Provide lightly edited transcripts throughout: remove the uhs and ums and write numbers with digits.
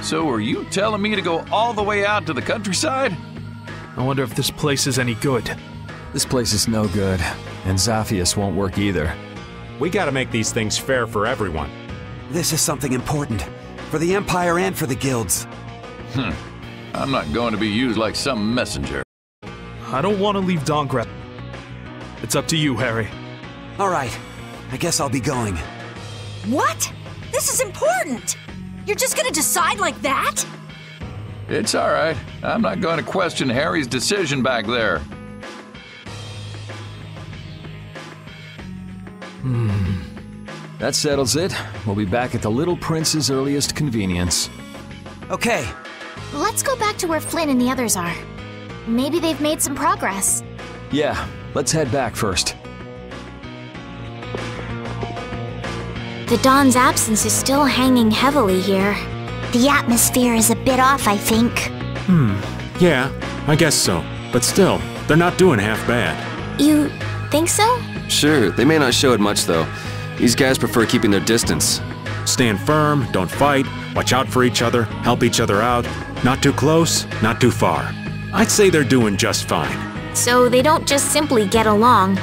So are you telling me to go all the way out to the countryside? I wonder if this place is any good. This place is no good, and Zaphius won't work either. We gotta make these things fair for everyone. This is something important. For the Empire and for the guilds. I'm not going to be used like some messenger. I don't want to leave Dongrad. It's up to you, Harry. Alright, I guess I'll be going. What? This is important! You're just gonna decide like that? It's all right. I'm not going to question Harry's decision back there. That settles it. We'll be back at the Little Prince's earliest convenience. Okay. Let's go back to where Flynn and the others are. Maybe they've made some progress. Yeah, let's head back first. The Dawn's absence is still hanging heavily here. The atmosphere is a bit off, I think. Yeah, I guess so. But still, they're not doing half bad. You think so? Sure, they may not show it much though. These guys prefer keeping their distance. Stand firm, don't fight, watch out for each other, help each other out. Not too close, not too far. I'd say they're doing just fine. So they don't just simply get along.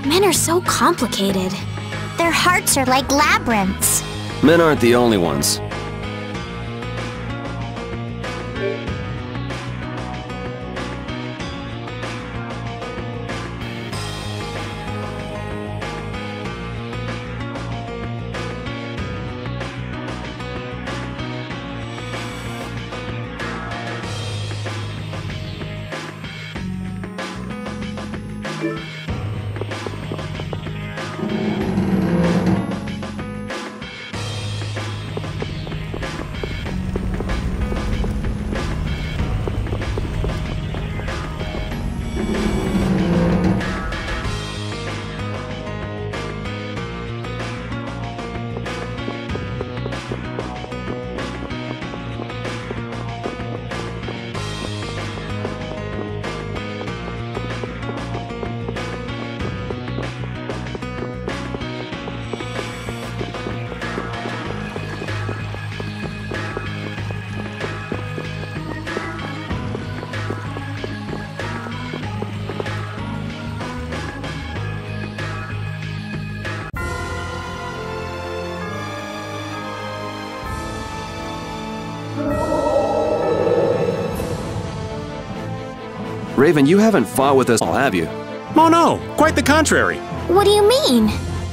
Men are so complicated. Their hearts are like labyrinths. Men aren't the only ones. Raven, you haven't fought with us all, have you? Oh no, quite the contrary. What do you mean?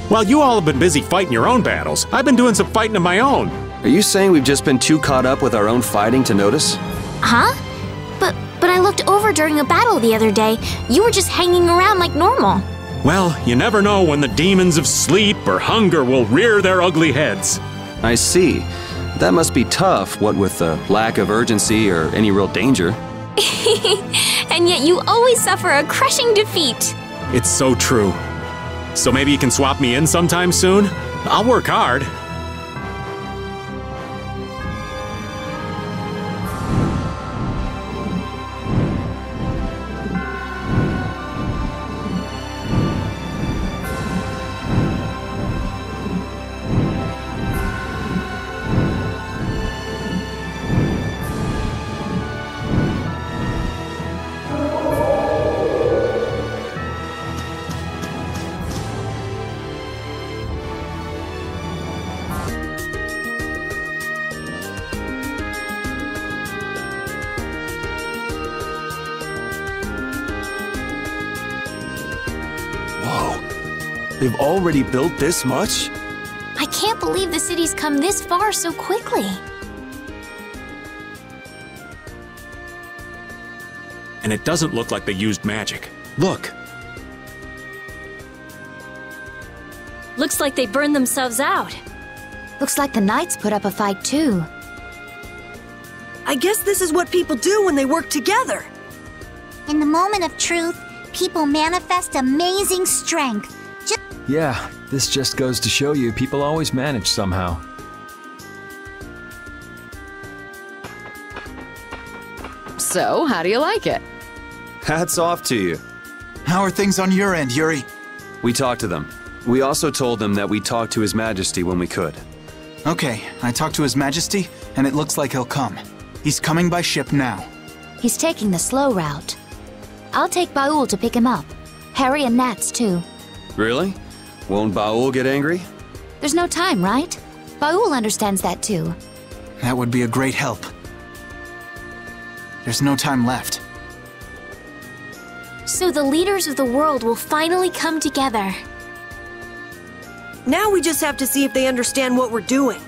While you all have been busy fighting your own battles, I've been doing some fighting of my own. Are you saying we've just been too caught up with our own fighting to notice? Huh? But I looked over during a battle the other day. You were just hanging around like normal. Well, you never know when the demons of sleep or hunger will rear their ugly heads. I see. That must be tough, what with the lack of urgency or any real danger. And yet you always suffer a crushing defeat. It's so true. So maybe you can swap me in sometime soon? I'll work hard. They've already built this much? I can't believe the city's come this far so quickly. And it doesn't look like they used magic. Look. Looks like they burned themselves out. Looks like the knights put up a fight too. I guess this is what people do when they work together. In the moment of truth, people manifest amazing strength. Yeah, this just goes to show you people always manage somehow. So, how do you like it? Hats off to you. How are things on your end, Yuri? We talked to them. We also told them that we'd talk to His Majesty when we could. Okay, I talked to His Majesty, and it looks like he'll come. He's coming by ship now. He's taking the slow route. I'll take Baul to pick him up. Harry and Nats too. Really? Won't Baul get angry? There's no time, right? Baul understands that too. That would be a great help. There's no time left. So the leaders of the world will finally come together. Now we just have to see if they understand what we're doing.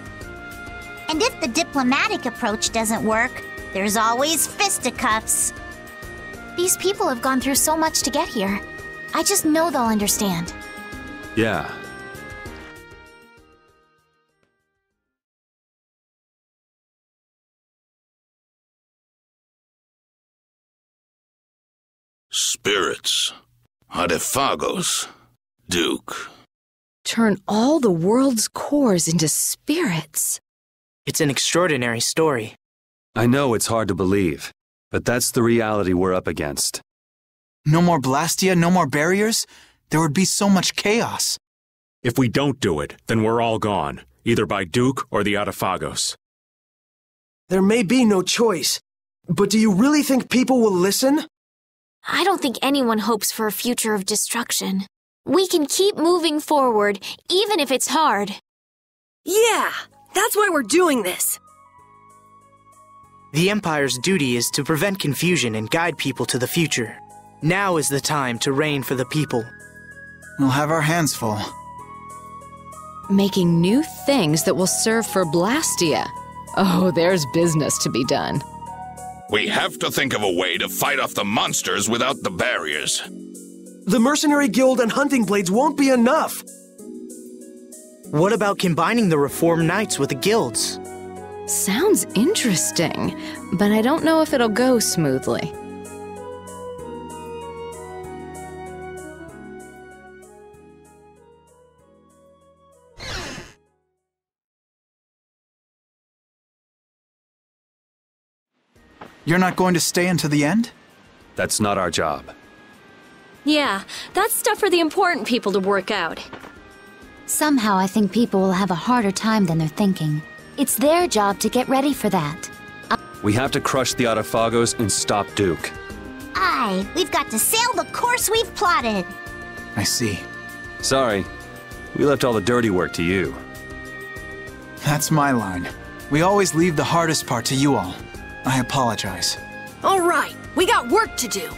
And if the diplomatic approach doesn't work, there's always fisticuffs. These people have gone through so much to get here. I just know they'll understand. Yeah. Spirits. Aurion. Duke. Turn all the world's cores into spirits. It's an extraordinary story. I know it's hard to believe, but that's the reality we're up against. No more Blastia, no more barriers? There would be so much chaos. If we don't do it, then we're all gone, either by Duke or the Aurion. There may be no choice, but do you really think people will listen? I don't think anyone hopes for a future of destruction. We can keep moving forward, even if it's hard. Yeah, that's why we're doing this. The Empire's duty is to prevent confusion and guide people to the future. Now is the time to reign for the people. We'll have our hands full. Making new things that will serve for Blastia. Oh, there's business to be done. We have to think of a way to fight off the monsters without the barriers. The Mercenary Guild and Hunting Blades won't be enough. What about combining the Reformed Knights with the guilds? Sounds interesting, but I don't know if it'll go smoothly. You're not going to stay until the end? That's not our job. Yeah, that's stuff for the important people to work out. Somehow I think people will have a harder time than they're thinking. It's their job to get ready for that. We have to crush the Aurion and stop Duke. Aye, we've got to sail the course we've plotted. I see. Sorry, we left all the dirty work to you. That's my line. We always leave the hardest part to you all. I apologize. All right, we got work to do.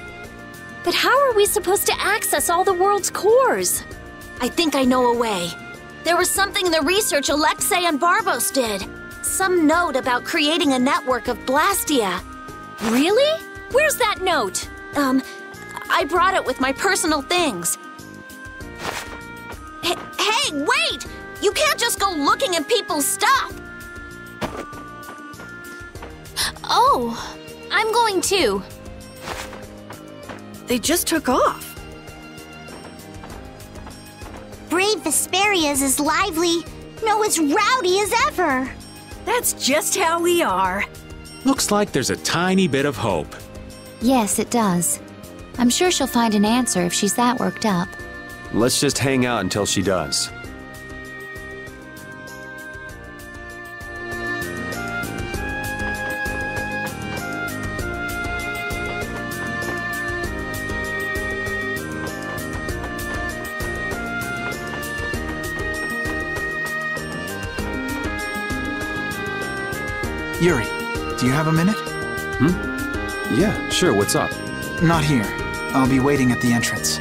But how are we supposed to access all the world's cores? I think I know a way. There was something in the research Alexei and Barbos did. Some note about creating a network of Blastia. Really? Where's that note? I brought it with my personal things. Hey, wait! You can't just go looking in people's stuff! Oh, I'm going too. They just took off. Brave Vesperia is as lively, no, as rowdy as ever. That's just how we are. Looks like there's a tiny bit of hope. Yes, it does. I'm sure she'll find an answer if she's that worked up. Let's just hang out until she does. Yuri, do you have a minute? Yeah, sure, what's up? Not here. I'll be waiting at the entrance.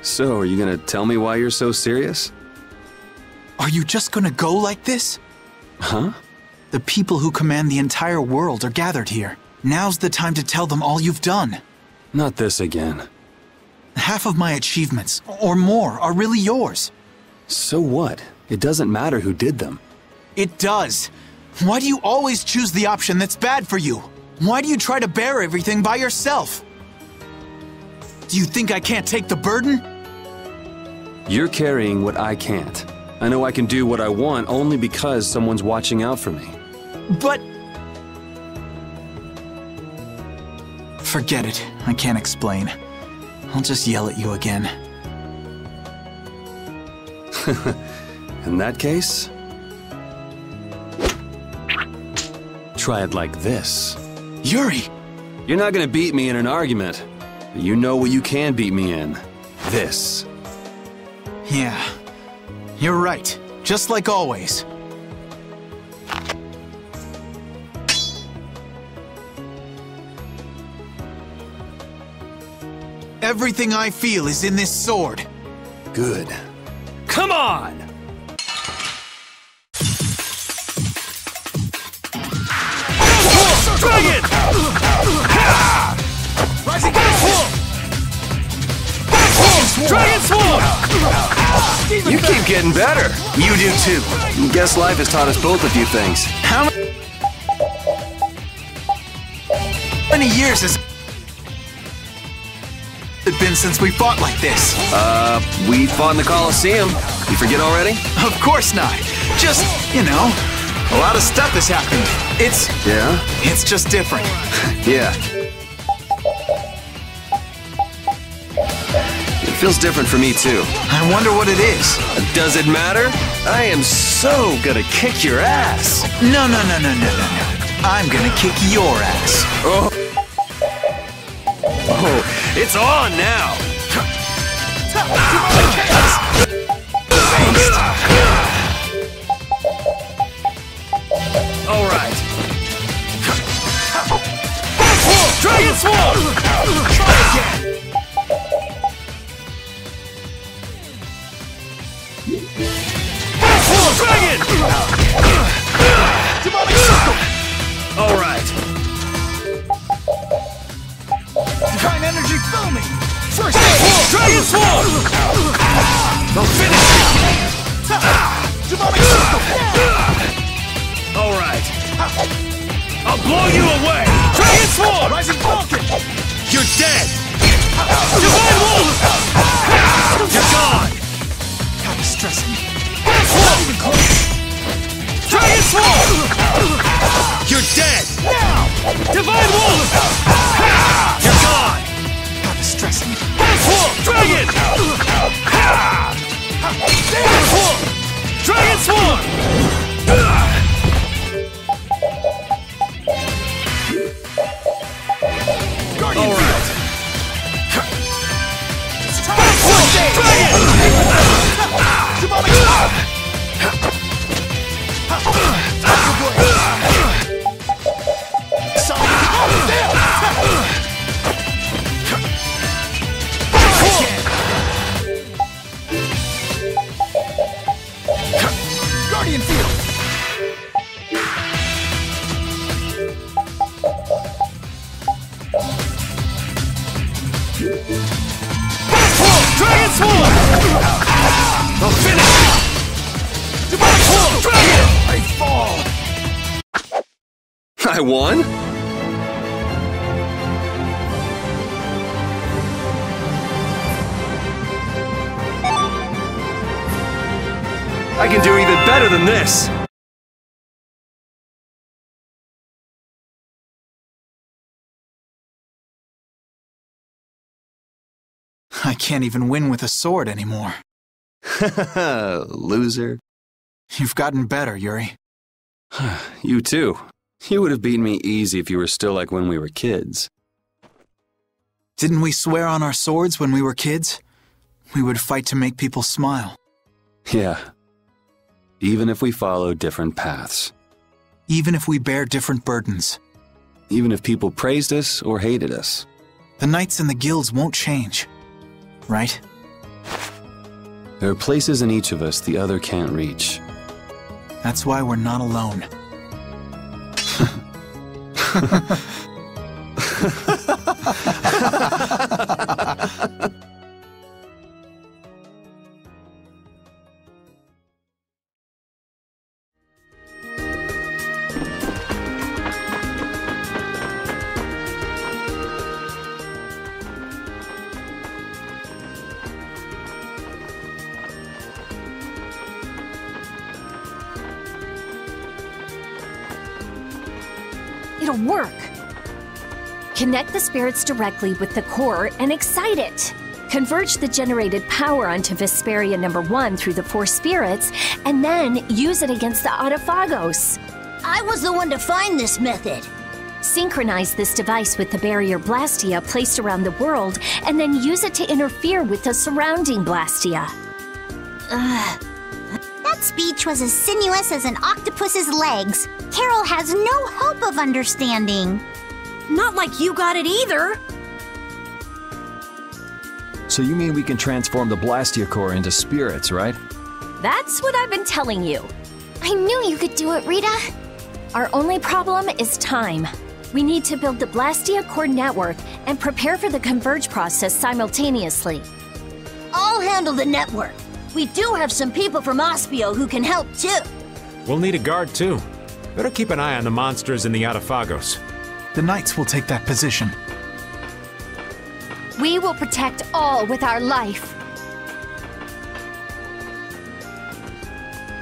So, are you gonna tell me why you're so serious? Are you just gonna go like this? Huh? The people who command the entire world are gathered here. Now's the time to tell them all you've done. Not this again. Half of my achievements, or more, are really yours. So what? It doesn't matter who did them. It does. Why do you always choose the option that's bad for you? Why do you try to bear everything by yourself? Do you think I can't take the burden? You're carrying what I can't. I know I can do what I want only because someone's watching out for me. But... Forget it. I can't explain. I'll just yell at you again. In that case, try it like this. Yuri! You're not gonna beat me in an argument, but you know what you can beat me in. This. Yeah, you're right. Just like always. Everything I feel is in this sword. Good. Come on! Dragon! Rising Dragon Sword! You keep getting better. You do too. Guess life has taught us both a few things. How many years has it been since we fought like this? We fought in the Coliseum. You forget already? Of course not. Just, you know, a lot of stuff has happened. Yeah? It's just different. Yeah. It feels different for me too. I wonder what it is. Does it matter? I am so gonna kick your ass. No. I'm gonna kick your ass. Oh, it's on now. All right. Dragon Sword! Try again. Dragon! Demonic Circle! All right. Divine energy, fill me! First Dragon Sword! I'll finish you! Demonic Circle! All right. I'll blow you away! Dragon Sword! Rising Falcon! You're dead! Divine Wolf! You're gone! God is stressing me. Not even close! Dragon Sword! You're dead! Now! Divine Wolf! You're gone! God is stressing me. Dragon! Dragon Sword! Guardian All right. It's time for Dragon! Demonic Circle! Guardian Field! Dragon Sword! I'll finish you! Demonic Sword! Dragon! I fall! I won? I can do even better than this! I can't even win with a sword anymore. Loser. You've gotten better, Yuri. You too. You would have beaten me easy if you were still like when we were kids. Didn't we swear on our swords when we were kids? We would fight to make people smile. Yeah. Even if we follow different paths. Even if we bear different burdens. Even if people praised us or hated us. The knights and the guilds won't change. Right? There are places in each of us the other can't reach. That's why we're not alone. It'll work. Connect the spirits directly with the core and excite it. Converge the generated power onto Vesperia number 1 through the 4 spirits, and then use it against the Autophagos. I was the one to find this method. Synchronize this device with the barrier Blastia placed around the world, and then use it to interfere with the surrounding Blastia. That speech was as sinuous as an octopus's legs. Carol has no hope of understanding. Not like you got it either. So you mean we can transform the Blastia core into spirits, right? That's what I've been telling you. I knew you could do it, Rita. Our only problem is time. We need to build the Blastia core network and prepare for the Converge process simultaneously. I'll handle the network. We do have some people from Ospio who can help too. We'll need a guard too. Better keep an eye on the monsters in the Autophagos. The Knights will take that position. We will protect all with our life.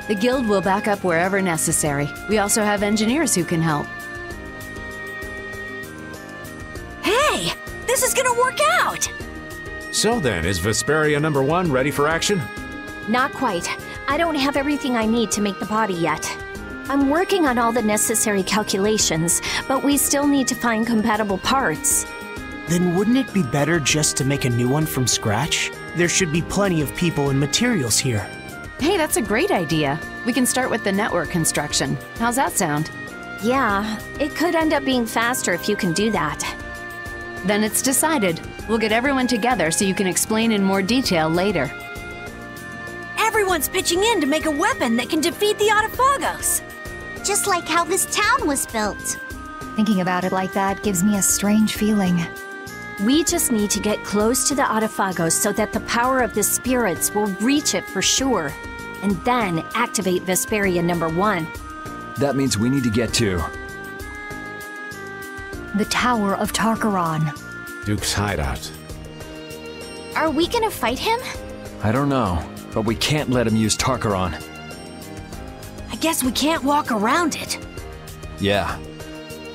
The guild will back up wherever necessary. We also have engineers who can help. Hey, this is gonna work out! So then, is Vesperia number 1 ready for action? Not quite. I don't have everything I need to make the body yet. I'm working on all the necessary calculations, but we still need to find compatible parts. Then wouldn't it be better just to make a new one from scratch? There should be plenty of people and materials here. Hey, that's a great idea. We can start with the network construction. How's that sound? Yeah, it could end up being faster if you can do that. Then it's decided. We'll get everyone together so you can explain in more detail later. Everyone's pitching in to make a weapon that can defeat the Autophagos. Just like how this town was built. Thinking about it like that gives me a strange feeling. We just need to get close to the Autophagos so that the power of the spirits will reach it for sure, and then activate Vesperia number 1. That means we need to get to the Tower of Tarkaron. Duke's hideout. Are we gonna fight him? I don't know, but we can't let him use Tarkaron. I guess we can't walk around it. Yeah.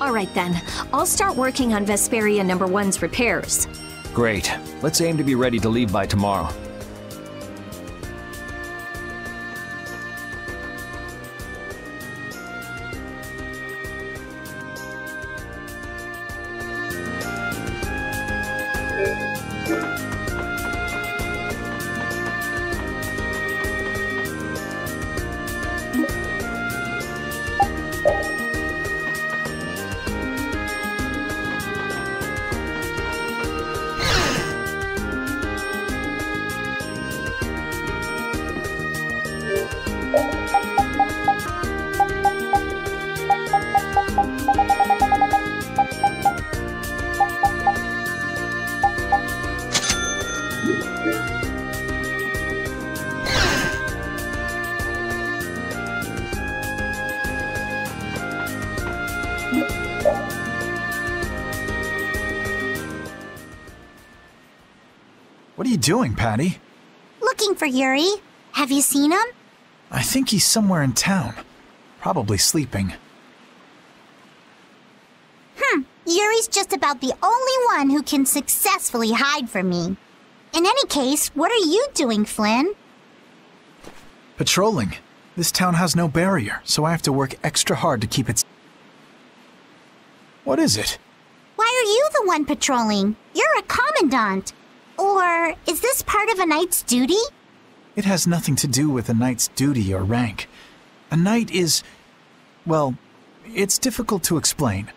Alright then, I'll start working on Vesperia number 1's repairs. Great. Let's aim to be ready to leave by tomorrow. What are you doing, Patty? Looking for Yuri. Have you seen him? I think he's somewhere in town. Probably sleeping. Yuri's just about the only one who can successfully hide from me. In any case, what are you doing, Flynn? Patrolling. This town has no barrier, so I have to work extra hard to keep it. What is it? Why are you the one patrolling? You're a commandant. Or is this part of a knight's duty? It has nothing to do with a knight's duty or rank. A knight is... well, it's difficult to explain.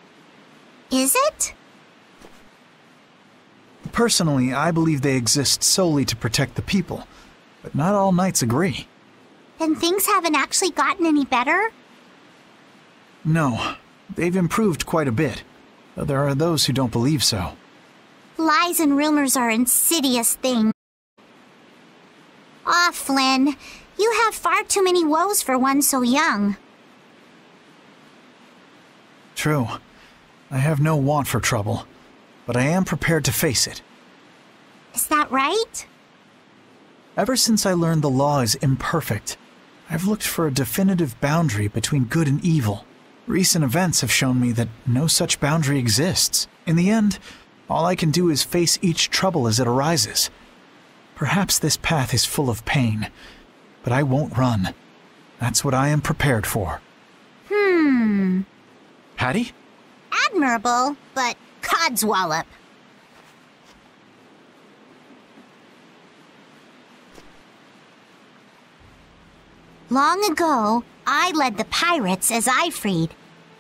Is it? Personally, I believe they exist solely to protect the people, but not all knights agree. Then things haven't actually gotten any better? No, they've improved quite a bit, though there are those who don't believe so. Lies and rumors are insidious things. Ah, Flynn, you have far too many woes for one so young. True. I have no want for trouble, but I am prepared to face it. Is that right? Ever since I learned the law is imperfect, I've looked for a definitive boundary between good and evil. Recent events have shown me that no such boundary exists. In the end, all I can do is face each trouble as it arises. Perhaps this path is full of pain, but I won't run. That's what I am prepared for. Hattie? Admirable, but codswallop. Long ago, I led the pirates as I freed,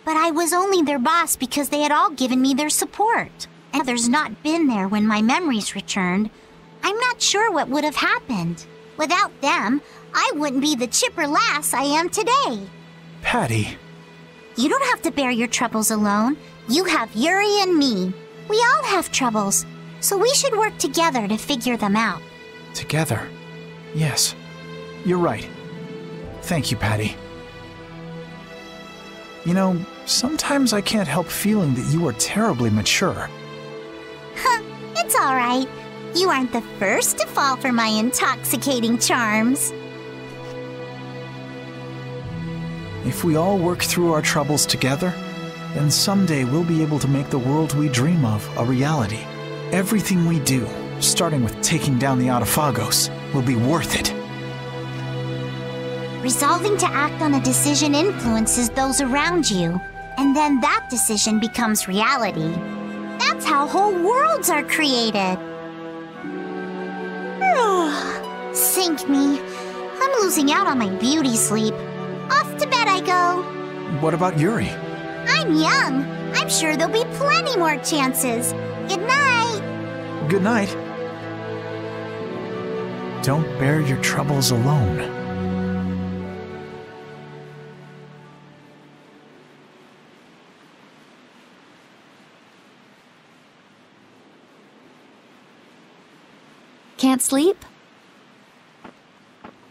but I was only their boss because they had all given me their support. And others not been there when my memories returned. I'm not sure what would have happened. Without them, I wouldn't be the chipper lass I am today. Patty. You don't have to bear your troubles alone. You have Yuri and me. We all have troubles, so we should work together to figure them out. Together? Yes. You're right. Thank you, Patty. You know, sometimes I can't help feeling that you are terribly mature. It's all right. You aren't the first to fall for my intoxicating charms. If we all work through our troubles together, then someday we'll be able to make the world we dream of a reality. Everything we do, starting with taking down the Autophagos, will be worth it. Resolving to act on a decision influences those around you, and then that decision becomes reality. That's how whole worlds are created. Sink me. I'm losing out on my beauty sleep. Off to bed I go. What about Yuri? I'm young. I'm sure there'll be plenty more chances. Good night. Good night. Don't bear your troubles alone. Can't sleep?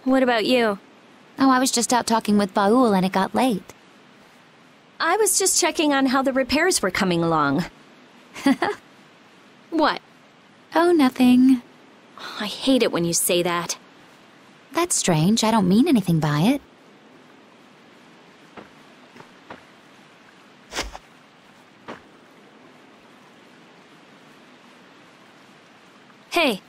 What about you? Oh, I was just out talking with Baul and it got late. I was just checking on how the repairs were coming along. What? Oh, nothing. I hate it when you say that. That's strange. I don't mean anything by it. Hey,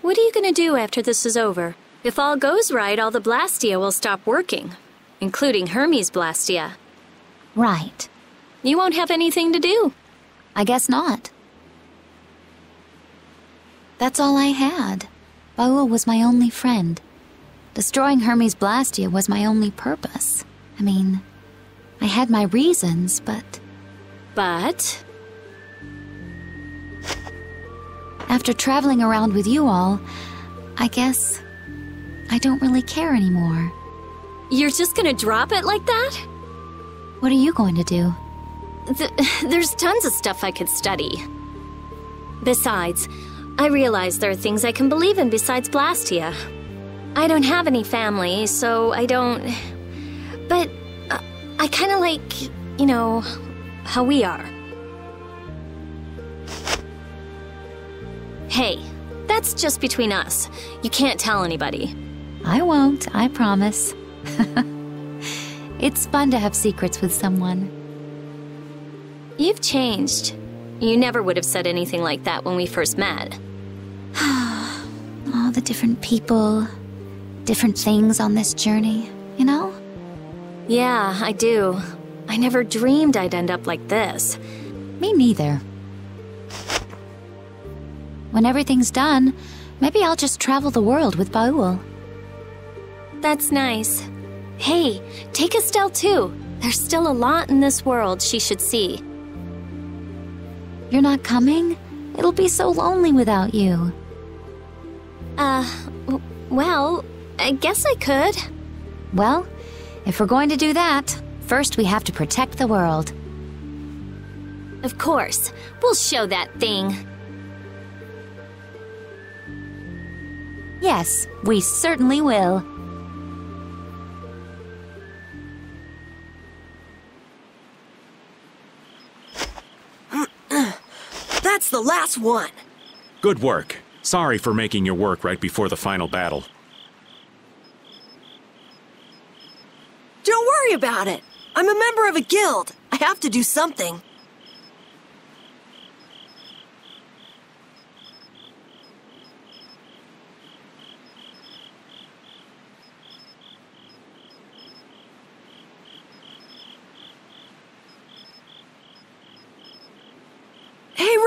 what are you gonna do after this is over? If all goes right, all the Blastia will stop working, including Hermes Blastia. Right. You won't have anything to do. I guess not. That's all I had. Baul was my only friend. Destroying Hermes Blastia was my only purpose. I mean, I had my reasons, but... But? After traveling around with you all, I guess I don't really care anymore. You're just gonna drop it like that? What are you going to do? There's tons of stuff I could study. Besides, I realize there are things I can believe in besides Blastia. I don't have any family, so I don't... But I kinda like, you know, how we are. Hey, that's just between us. You can't tell anybody. I won't, I promise. It's fun to have secrets with someone. You've changed. You never would have said anything like that when we first met. All the different people, different things on this journey, you know? Yeah, I do. I never dreamed I'd end up like this. Me neither. When everything's done, maybe I'll just travel the world with Baul. That's nice. Hey, take Estelle too. There's still a lot in this world she should see. You're not coming? It'll be so lonely without you. Well, I guess I could. Well, if we're going to do that, first we have to protect the world. Of course. We'll show that thing. Yes, we certainly will. That's the last one. Good work. Sorry for making your work right before the final battle. Don't worry about it. I'm a member of a guild. I have to do something.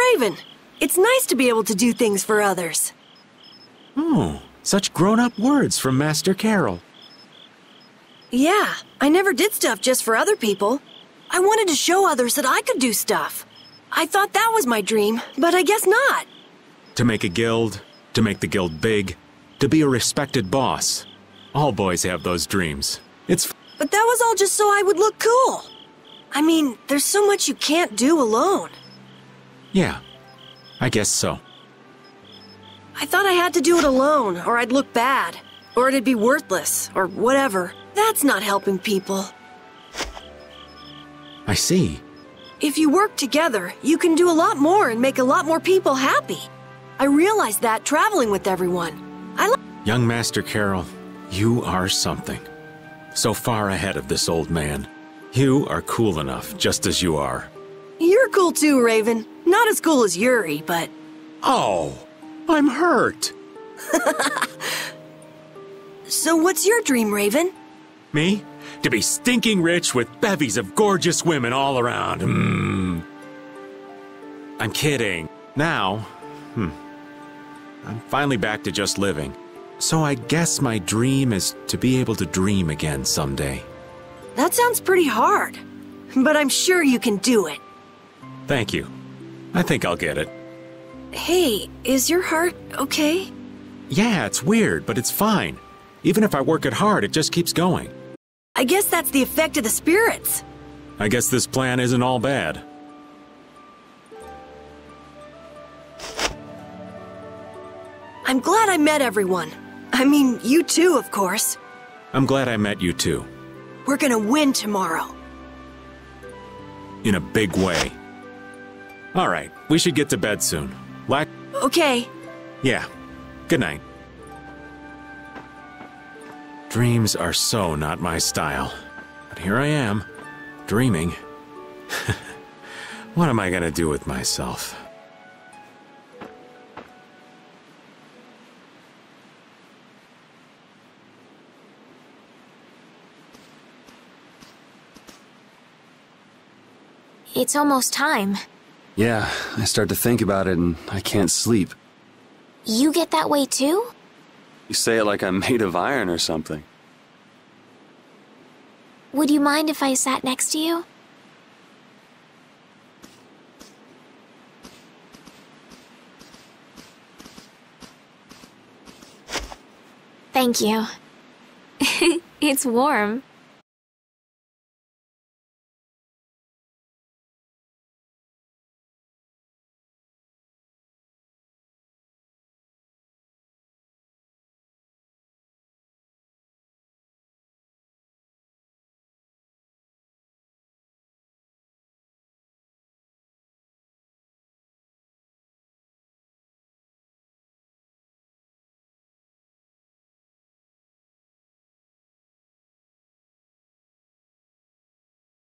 Raven. It's nice to be able to do things for others. Oh, such grown-up words from Master Carol. Yeah, I never did stuff just for other people. I wanted to show others that I could do stuff. I thought that was my dream, but I guess not. To make a guild, to make the guild big, to be a respected boss. All boys have those dreams. But that was all just so I would look cool. I mean, there's so much you can't do alone. Yeah, I guess so. I thought I had to do it alone, or I'd look bad, or it'd be worthless, or whatever. That's not helping people. I see. If you work together, you can do a lot more and make a lot more people happy. I realized that traveling with everyone. Young Master Carol, you are something. So far ahead of this old man. You are cool enough, just as you are. You're cool too, Raven. Not as cool as Yuri, but... Oh, I'm hurt. So what's your dream, Raven? Me? To be stinking rich with bevies of gorgeous women all around. I'm kidding. Now, I'm finally back to just living. So I guess my dream is to be able to dream again someday. That sounds pretty hard, but I'm sure you can do it. Thank you. I think I'll get it. Hey, is your heart okay? Yeah, it's weird, but it's fine. Even if I work it hard, it just keeps going. I guess that's the effect of the spirits. I guess this plan isn't all bad. I'm glad I met everyone. I mean, you too, of course. I'm glad I met you too. We're gonna win tomorrow. In a big way. All right, we should get to bed soon. Okay. Yeah. Good night. Dreams are so not my style. But here I am, dreaming. What am I gonna do with myself? It's almost time. Yeah, I start to think about it and I can't sleep. You get that way too? You say it like I'm made of iron or something. Would you mind if I sat next to you? Thank you. It's warm.